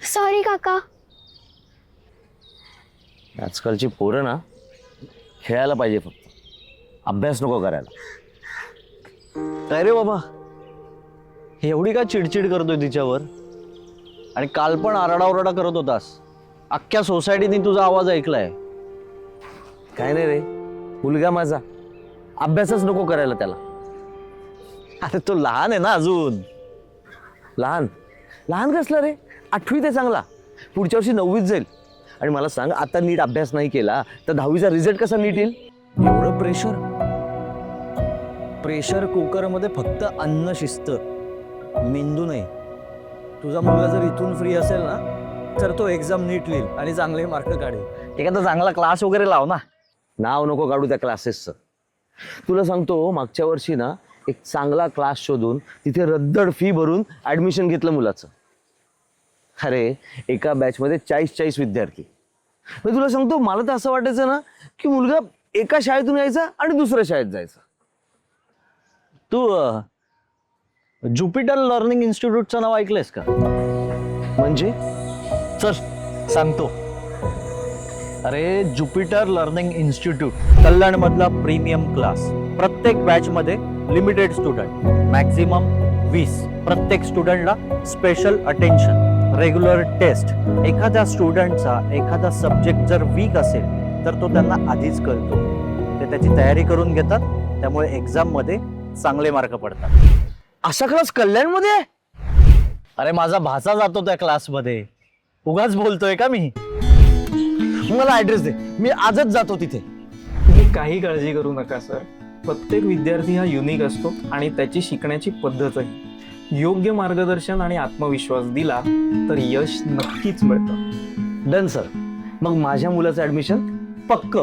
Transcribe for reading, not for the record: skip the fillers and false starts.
Sorry काका. आजकालची पोरं ना खेळायला पाहिजे, फक्त अभ्यास नको करायला. काय रे बाबा, हे एवढी का चिडचिड करतोय तिच्यावर? आणि काल पण आरडाओरडा करत होतास. अख्ख्या सोसायटीने तुझा आवाज ऐकलाय. काय नाही रे, मुलगा माझा, अभ्यासच नको करायला त्याला. अरे तो लहान आहे ना अजून. लहान लहान कसला रे, 8वीत आहे चांगला, पुढच्या वर्षी 9वीत जाईल. आणि मला सांग, आता नीट अभ्यास नाही केला तर 10वीचा रिझल्ट कसा नीट येईल? एवढं प्रेशर कुकरमध्ये फक्त अन्न शिजतं, मेंदू नाही. तुझा मुलगा जर इथून फ्री असेल ना, तर तो एक्झाम नीट लिहिल आणि चांगले मार्क काढेल. एखादा चांगला क्लास वगैरे लाव ना. नाव नको काढू त्या क्लासेसचं. तुला सांगतो, मागच्या वर्षी ना एक चांगला क्लास शोधून तिथे रद्दड फी भरून ॲडमिशन घेतलं मुलाचं. अरे एका बॅचमध्ये 40 विद्यार्थी. मग तुला सांगतो, मला तर असं वाटायचं ना की मुलगा एका शाळेतून यायचा आणि दुसऱ्या शाळेत जायचा. तू ज्युपिटर लर्निंग इन्स्टिट्यूटचं नाव ऐकलंयस का? म्हणजे चल सांगतो. अरे ज्युपिटर लर्निंग इन्स्टिट्यूट कल्याणमधला प्रीमियम क्लास. प्रत्येक बॅचमध्ये लिमिटेड स्टुडंट, मॅक्झिमम 20. प्रत्येक स्टुडंटला स्पेशल अटेन्शन, रेग्युलर टेस्ट. एखाद्या स्टुडंटचा एखादा सब्जेक्ट जर वीक असेल तर तो त्यांना आधीच कळतो. ते त्याची तयारी करून घेतात, त्यामुळे एक्झाममध्ये चांगले मार्क पडतात. असा क्लास कल्याणमध्ये आहे? अरे माझा भाचा जातो त्या क्लासमध्ये. उगाच बोलतोय का मी? मला ॲड्रेस दे, मी आजच जातो तिथे. तुम्ही काही काळजी करू नका सर. प्रत्येक विद्यार्थी हा युनिक असतो आणि त्याची शिकण्याची पद्धतही. योग्य मार्गदर्शन आणि आत्मविश्वास दिला तर यश नक्कीच मिळतं. डन सर, मग माझ्या मुलाचं ॲडमिशन पक्क.